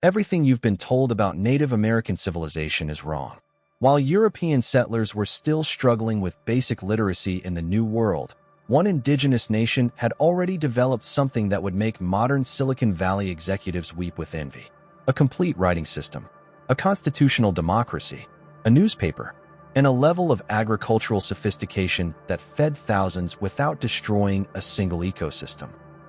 Everything you've been told about Native American civilization is wrong. While European settlers were still struggling with basic literacy in the New World, one indigenous nation had already developed something that would make modern Silicon Valley executives weep with envy. A complete writing system, a constitutional democracy, a newspaper, and a level of agricultural sophistication that fed thousands without destroying a single ecosystem.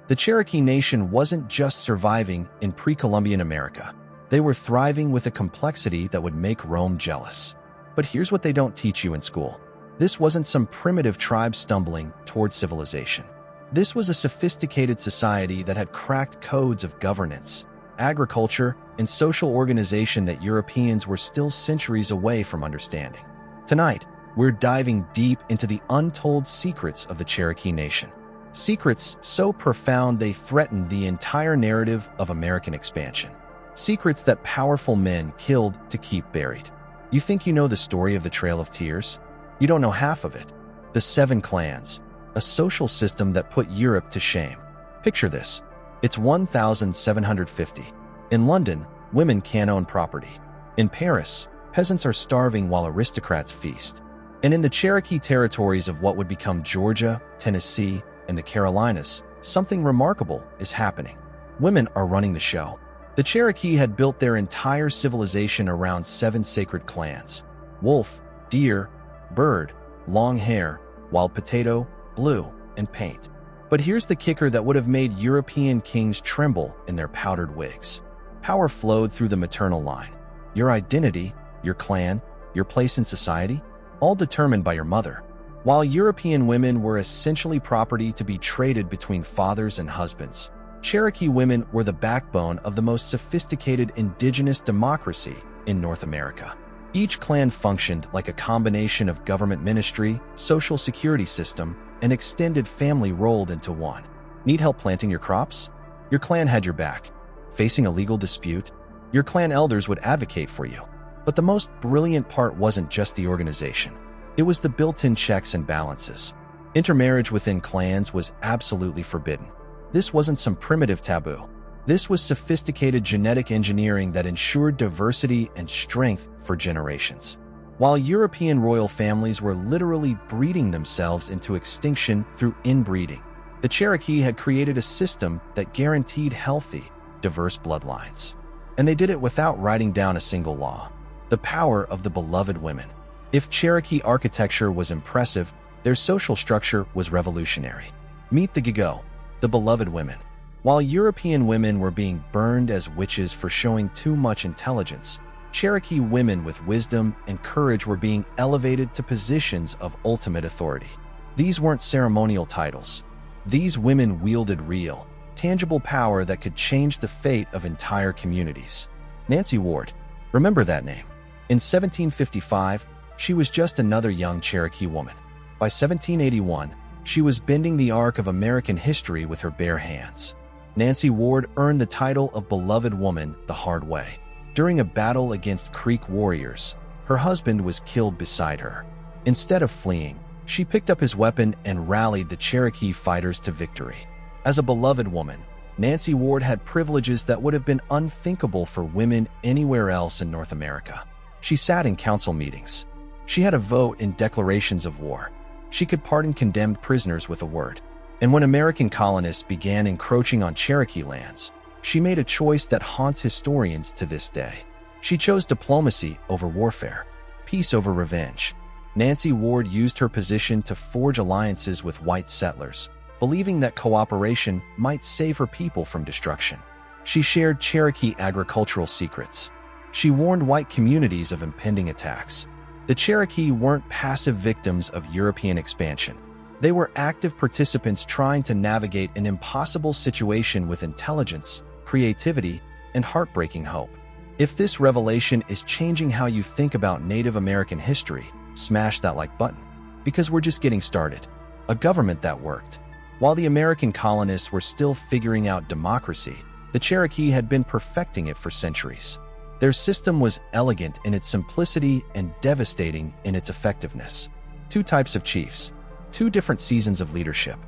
The Cherokee Nation wasn't just surviving in pre-Columbian America. They were thriving with a complexity that would make Rome jealous. But here's what they don't teach you in school. This wasn't some primitive tribe stumbling toward civilization. This was a sophisticated society that had cracked codes of governance, agriculture, and social organization that Europeans were still centuries away from understanding. Tonight, we're diving deep into the untold secrets of the Cherokee Nation. Secrets so profound they threatened the entire narrative of American expansion. Secrets that powerful men killed to keep buried. You think you know the story of the Trail of Tears? You don't know half of it. The 7 clans, a social system that put Europe to shame. Picture this. It's 1750. In London, women can't own property. In Paris, peasants are starving while aristocrats feast. And in the Cherokee territories of what would become Georgia, Tennessee, and the Carolinas, something remarkable is happening. Women are running the show. The Cherokee had built their entire civilization around 7 sacred clans: wolf, deer, bird, long hair, wild potato, blue, and paint. But here's the kicker that would have made European kings tremble in their powdered wigs. Power flowed through the maternal line. Your identity, your clan, your place in society, all determined by your mother. While European women were essentially property to be traded between fathers and husbands, Cherokee women were the backbone of the most sophisticated indigenous democracy in North America. Each clan functioned like a combination of government ministry, social security system, and extended family rolled into one. Need help planting your crops? Your clan had your back. Facing a legal dispute? Your clan elders would advocate for you. But the most brilliant part wasn't just the organization. It was the built-in checks and balances. Intermarriage within clans was absolutely forbidden. This wasn't some primitive taboo. This was sophisticated genetic engineering that ensured diversity and strength for generations. While European royal families were literally breeding themselves into extinction through inbreeding, the Cherokee had created a system that guaranteed healthy, diverse bloodlines. And they did it without writing down a single law. The power of the beloved women. If Cherokee architecture was impressive, their social structure was revolutionary. Meet the Gigo, the beloved women. While European women were being burned as witches for showing too much intelligence, Cherokee women with wisdom and courage were being elevated to positions of ultimate authority. These weren't ceremonial titles. These women wielded real, tangible power that could change the fate of entire communities. Nancy Ward, remember that name. In 1755, she was just another young Cherokee woman. By 1781, she was bending the arc of American history with her bare hands. Nancy Ward earned the title of Beloved Woman the hard way. During a battle against Creek warriors, her husband was killed beside her. Instead of fleeing, she picked up his weapon and rallied the Cherokee fighters to victory. As a beloved woman, Nancy Ward had privileges that would have been unthinkable for women anywhere else in North America. She sat in council meetings. She had a vote in declarations of war. She could pardon condemned prisoners with a word. And when American colonists began encroaching on Cherokee lands, she made a choice that haunts historians to this day. She chose diplomacy over warfare, peace over revenge. Nancy Ward used her position to forge alliances with white settlers, believing that cooperation might save her people from destruction. She shared Cherokee agricultural secrets. She warned white communities of impending attacks. The Cherokee weren't passive victims of European expansion. They were active participants trying to navigate an impossible situation with intelligence, creativity, and heartbreaking hope. If this revelation is changing how you think about Native American history, smash that like button. Because we're just getting started. A government that worked. While the American colonists were still figuring out democracy, the Cherokee had been perfecting it for centuries. Their system was elegant in its simplicity and devastating in its effectiveness. 2 types of chiefs, 2 different seasons of leadership.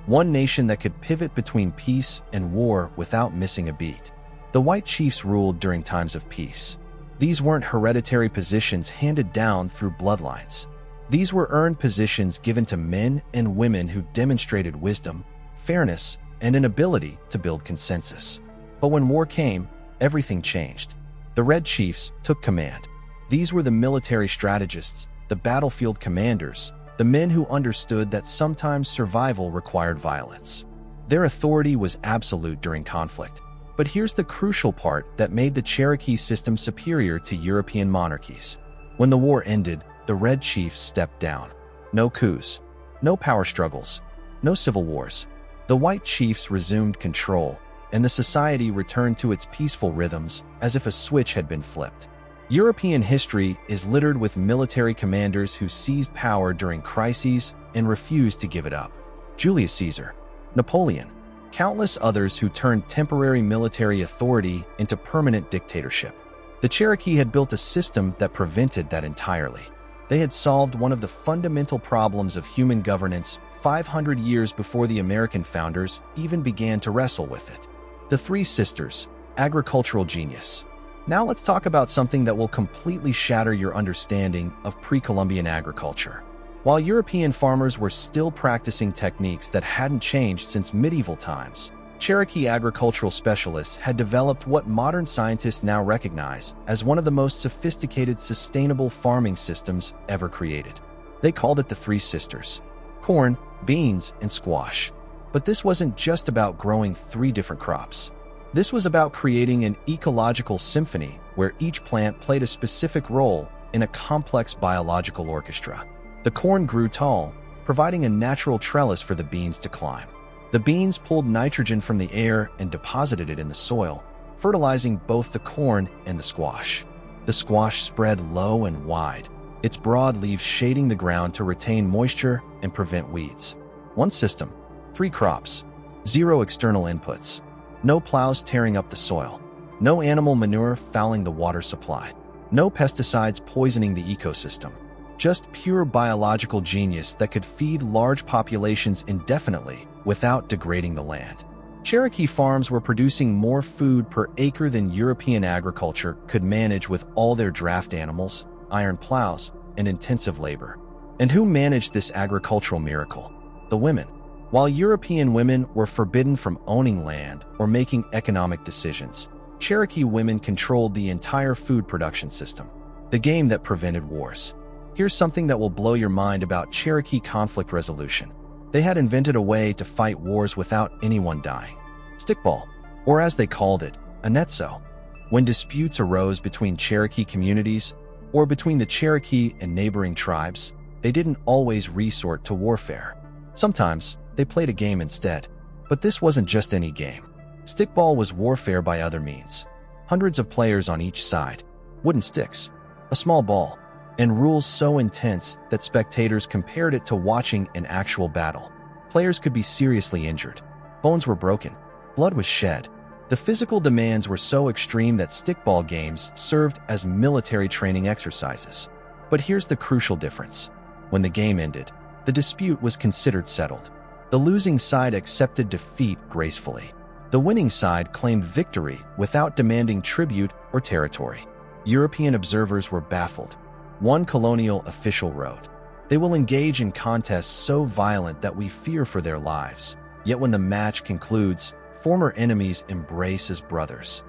One nation that could pivot between peace and war without missing a beat. The white chiefs ruled during times of peace. These weren't hereditary positions handed down through bloodlines. These were earned positions given to men and women who demonstrated wisdom, fairness, and an ability to build consensus. But when war came, everything changed. The Red Chiefs took command. These were the military strategists, the battlefield commanders, the men who understood that sometimes survival required violence. Their authority was absolute during conflict. But here's the crucial part that made the Cherokee system superior to European monarchies. When the war ended, the Red Chiefs stepped down. No coups, no power struggles, no civil wars. The White Chiefs resumed control, and the society returned to its peaceful rhythms as if a switch had been flipped. European history is littered with military commanders who seized power during crises and refused to give it up. Julius Caesar, Napoleon, countless others who turned temporary military authority into permanent dictatorship. The Cherokee had built a system that prevented that entirely. They had solved one of the fundamental problems of human governance 500 years before the American founders even began to wrestle with it. The Three Sisters, agricultural genius. Now let's talk about something that will completely shatter your understanding of pre-Columbian agriculture. While European farmers were still practicing techniques that hadn't changed since medieval times, Cherokee agricultural specialists had developed what modern scientists now recognize as one of the most sophisticated sustainable farming systems ever created. They called it the Three Sisters: corn, beans, and squash. But this wasn't just about growing 3 different crops. This was about creating an ecological symphony where each plant played a specific role in a complex biological orchestra. The corn grew tall, providing a natural trellis for the beans to climb. The beans pulled nitrogen from the air and deposited it in the soil, fertilizing both the corn and the squash. The squash spread low and wide, its broad leaves shading the ground to retain moisture and prevent weeds. One system, 3 crops, 0 external inputs. No plows tearing up the soil. No animal manure fouling the water supply. No pesticides poisoning the ecosystem. Just pure biological genius that could feed large populations indefinitely without degrading the land. Cherokee farms were producing more food per acre than European agriculture could manage with all their draft animals, iron plows, and intensive labor. And who managed this agricultural miracle? The women. While European women were forbidden from owning land or making economic decisions, Cherokee women controlled the entire food production system, the game that prevented wars. Here's something that will blow your mind about Cherokee conflict resolution. They had invented a way to fight wars without anyone dying. Stickball, or as they called it, a netso. When disputes arose between Cherokee communities or between the Cherokee and neighboring tribes, they didn't always resort to warfare. Sometimes, they played a game instead. But this wasn't just any game. Stickball was warfare by other means. Hundreds of players on each side, wooden sticks, a small ball, and rules so intense that spectators compared it to watching an actual battle. Players could be seriously injured. Bones were broken. Blood was shed. The physical demands were so extreme that stickball games served as military training exercises. But here's the crucial difference. When the game ended, the dispute was considered settled. The losing side accepted defeat gracefully. The winning side claimed victory without demanding tribute or territory. European observers were baffled. One colonial official wrote, "They will engage in contests so violent that we fear for their lives. Yet when the match concludes, former enemies embrace as brothers."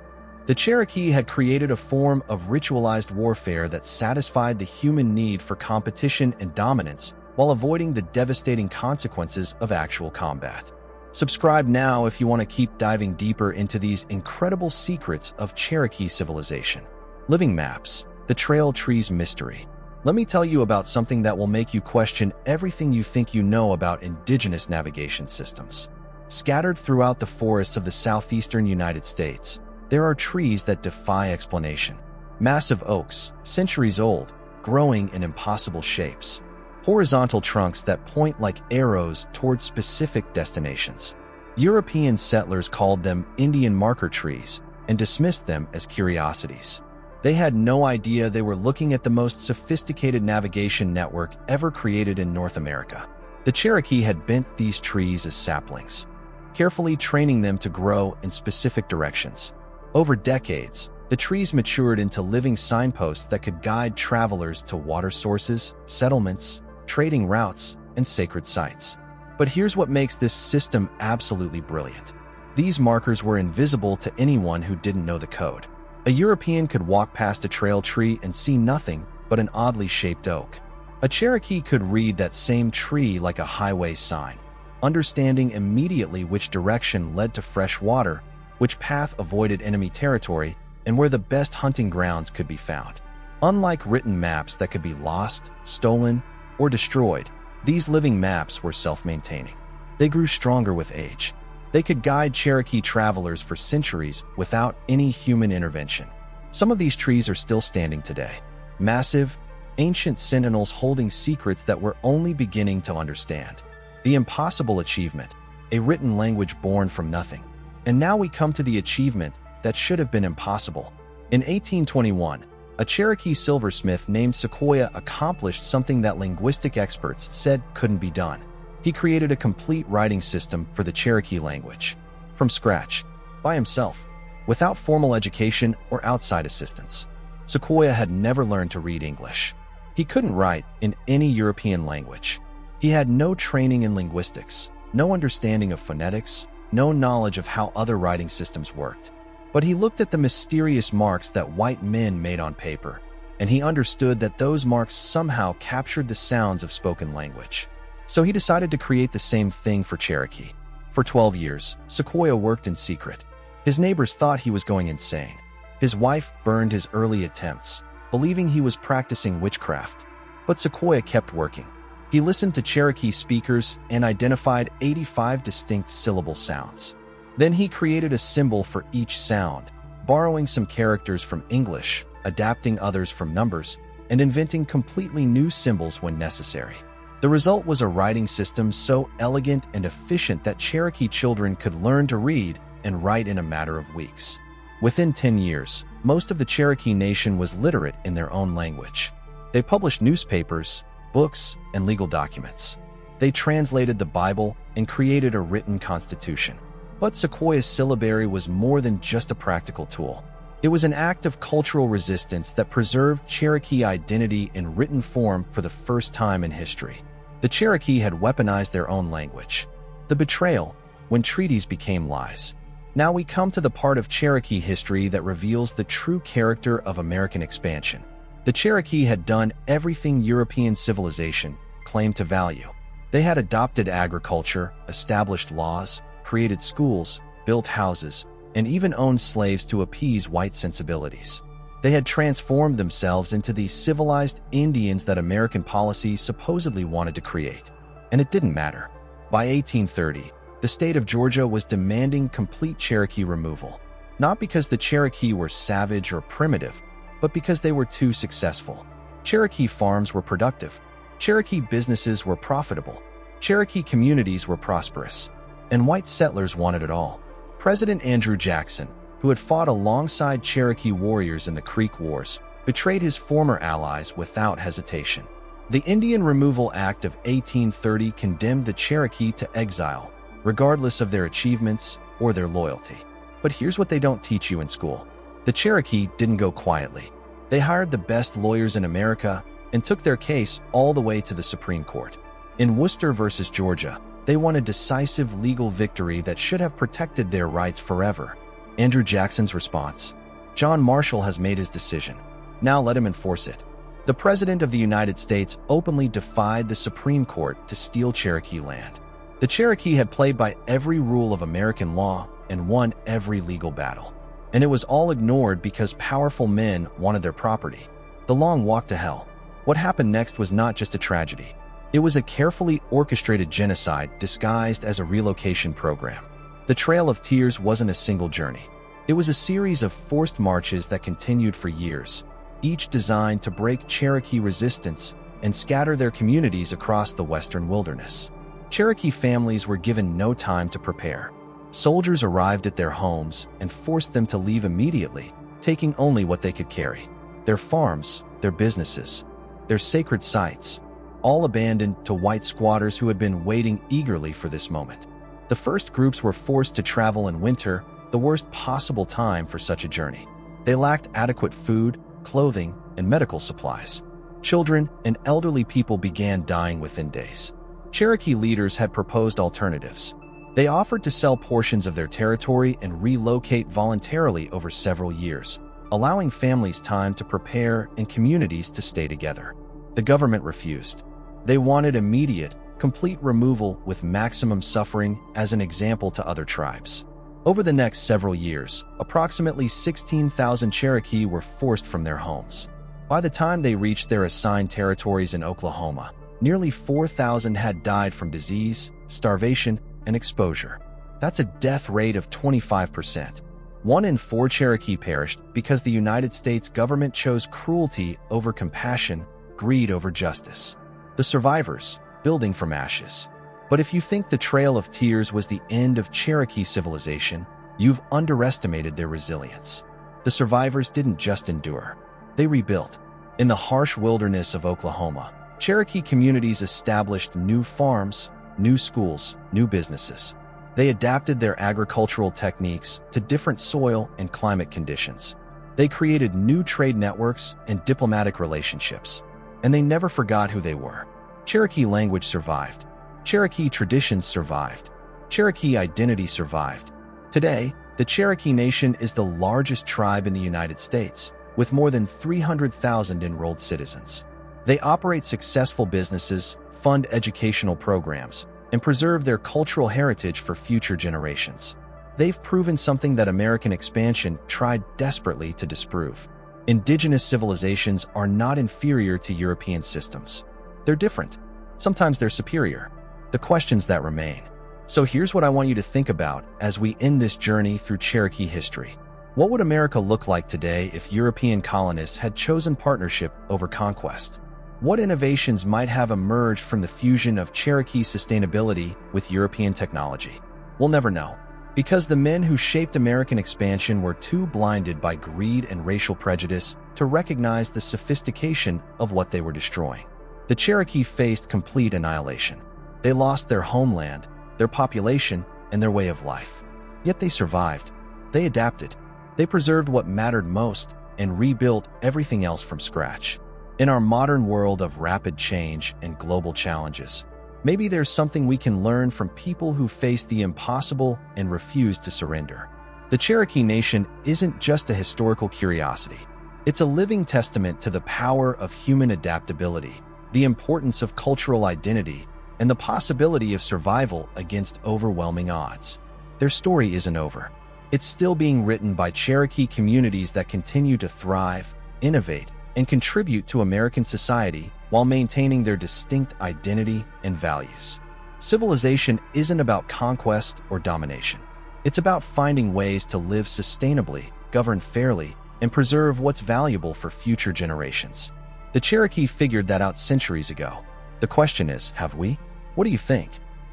The Cherokee had created a form of ritualized warfare that satisfied the human need for competition and dominance while avoiding the devastating consequences of actual combat. Subscribe now if you want to keep diving deeper into these incredible secrets of Cherokee civilization. Living maps, the Trail Trees mystery. Let me tell you about something that will make you question everything you think you know about indigenous navigation systems. Scattered throughout the forests of the southeastern United States, there are trees that defy explanation. Massive oaks, centuries old, growing in impossible shapes. Horizontal trunks that point like arrows towards specific destinations. European settlers called them Indian marker trees and dismissed them as curiosities. They had no idea they were looking at the most sophisticated navigation network ever created in North America. The Cherokee had bent these trees as saplings, carefully training them to grow in specific directions. Over decades, the trees matured into living signposts that could guide travelers to water sources, settlements, trading routes, and sacred sites. But here's what makes this system absolutely brilliant. These markers were invisible to anyone who didn't know the code. A European could walk past a trail tree and see nothing but an oddly shaped oak. A Cherokee could read that same tree like a highway sign, understanding immediately which direction led to fresh water, which path avoided enemy territory, and where the best hunting grounds could be found. Unlike written maps that could be lost, stolen, or destroyed, these living maps were self-maintaining. They grew stronger with age. They could guide Cherokee travelers for centuries without any human intervention. Some of these trees are still standing today. Massive, ancient sentinels holding secrets that we're only beginning to understand. The impossible achievement, a written language born from nothing. And now we come to the achievement that should have been impossible. In 1821, a Cherokee silversmith named Sequoyah accomplished something that linguistic experts said couldn't be done. He created a complete writing system for the Cherokee language, from scratch, by himself, without formal education or outside assistance. Sequoyah had never learned to read English. He couldn't write in any European language. He had no training in linguistics, no understanding of phonetics, no knowledge of how other writing systems worked. But he looked at the mysterious marks that white men made on paper, and he understood that those marks somehow captured the sounds of spoken language. So he decided to create the same thing for Cherokee. For 12 years, Sequoyah worked in secret. His neighbors thought he was going insane. His wife burned his early attempts, believing he was practicing witchcraft. But Sequoyah kept working. He listened to Cherokee speakers and identified 85 distinct syllable sounds. Then he created a symbol for each sound, borrowing some characters from English, adapting others from numbers, and inventing completely new symbols when necessary. The result was a writing system so elegant and efficient that Cherokee children could learn to read and write in a matter of weeks. Within 10 years, most of the Cherokee nation was literate in their own language. They published newspapers, books, and legal documents. They translated the Bible and created a written constitution. But Sequoyah's syllabary was more than just a practical tool. It was an act of cultural resistance that preserved Cherokee identity in written form for the first time in history. The Cherokee had weaponized their own language. The betrayal, when treaties became lies. Now we come to the part of Cherokee history that reveals the true character of American expansion. The Cherokee had done everything European civilization claimed to value. They had adopted agriculture, established laws, created schools, built houses, and even owned slaves to appease white sensibilities. They had transformed themselves into these civilized Indians that American policy supposedly wanted to create. And it didn't matter. By 1830, the state of Georgia was demanding complete Cherokee removal, not because the Cherokee were savage or primitive, but because they were too successful. Cherokee farms were productive. Cherokee businesses were profitable. Cherokee communities were prosperous. And white settlers wanted it all. President Andrew Jackson, who had fought alongside Cherokee warriors in the Creek Wars, betrayed his former allies without hesitation. The Indian Removal Act of 1830 condemned the Cherokee to exile, regardless of their achievements or their loyalty. But here's what they don't teach you in school. The Cherokee didn't go quietly. They hired the best lawyers in America and took their case all the way to the Supreme Court. In Worcester versus Georgia, they won a decisive legal victory that should have protected their rights forever. Andrew Jackson's response: John Marshall has made his decision. Now let him enforce it. The President of the United States openly defied the Supreme Court to steal Cherokee land. The Cherokee had played by every rule of American law and won every legal battle. And it was all ignored because powerful men wanted their property. The long walk to hell. What happened next was not just a tragedy. It was a carefully orchestrated genocide disguised as a relocation program. The Trail of Tears wasn't a single journey. It was a series of forced marches that continued for years, each designed to break Cherokee resistance and scatter their communities across the western wilderness. Cherokee families were given no time to prepare. Soldiers arrived at their homes and forced them to leave immediately, taking only what they could carry. Their farms, their businesses, their sacred sites, all abandoned to white squatters who had been waiting eagerly for this moment. The first groups were forced to travel in winter, the worst possible time for such a journey. They lacked adequate food, clothing, and medical supplies. Children and elderly people began dying within days. Cherokee leaders had proposed alternatives. They offered to sell portions of their territory and relocate voluntarily over several years, allowing families time to prepare and communities to stay together. The government refused. They wanted immediate, complete removal with maximum suffering as an example to other tribes. Over the next several years, approximately 16,000 Cherokee were forced from their homes. By the time they reached their assigned territories in Oklahoma, nearly 4,000 had died from disease, starvation, and exposure. That's a death rate of 25%. 1 in 4 Cherokee perished because the United States government chose cruelty over compassion, greed over justice. The survivors, building from ashes. But if you think the Trail of Tears was the end of Cherokee civilization, you've underestimated their resilience. The survivors didn't just endure. They rebuilt. In the harsh wilderness of Oklahoma, Cherokee communities established new farms, new schools, new businesses. They adapted their agricultural techniques to different soil and climate conditions. They created new trade networks and diplomatic relationships. And they never forgot who they were. Cherokee language survived. Cherokee traditions survived. Cherokee identity survived. Today, the Cherokee Nation is the largest tribe in the United States, with more than 300,000 enrolled citizens. They operate successful businesses, fund educational programs, and preserve their cultural heritage for future generations. They've proven something that American expansion tried desperately to disprove. Indigenous civilizations are not inferior to European systems. They're different. Sometimes they're superior. The questions that remain. So here's what I want you to think about as we end this journey through Cherokee history. What would America look like today if European colonists had chosen partnership over conquest? What innovations might have emerged from the fusion of Cherokee sustainability with European technology? We'll never know, because the men who shaped American expansion were too blinded by greed and racial prejudice to recognize the sophistication of what they were destroying. The Cherokee faced complete annihilation. They lost their homeland, their population, and their way of life. Yet they survived. They adapted. They preserved what mattered most and rebuilt everything else from scratch. In our modern world of rapid change and global challenges, maybe there's something we can learn from people who faced the impossible and refused to surrender. The Cherokee Nation isn't just a historical curiosity. It's a living testament to the power of human adaptability, the importance of cultural identity, and the possibility of survival against overwhelming odds. Their story isn't over. It's still being written by Cherokee communities that continue to thrive, innovate, and contribute to American society while maintaining their distinct identity and values. Civilization isn't about conquest or domination. It's about finding ways to live sustainably, govern fairly, and preserve what's valuable for future generations. The Cherokee figured that out centuries ago. The question is, have we? What do you think?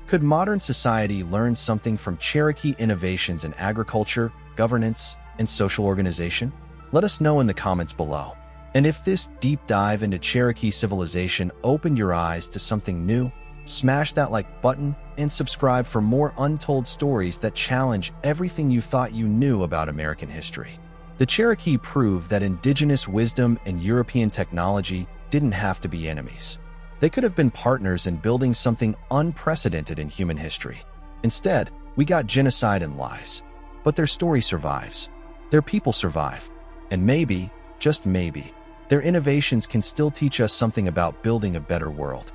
Could modern society learn something from Cherokee innovations in agriculture, governance, and social organization? Let us know in the comments below. And if this deep dive into Cherokee civilization opened your eyes to something new, smash that like button and subscribe for more untold stories that challenge everything you thought you knew about American history. The Cherokee proved that indigenous wisdom and European technology didn't have to be enemies. They could have been partners in building something unprecedented in human history. Instead, we got genocide and lies. But their story survives. Their people survive. And maybe, just maybe, their innovations can still teach us something about building a better world.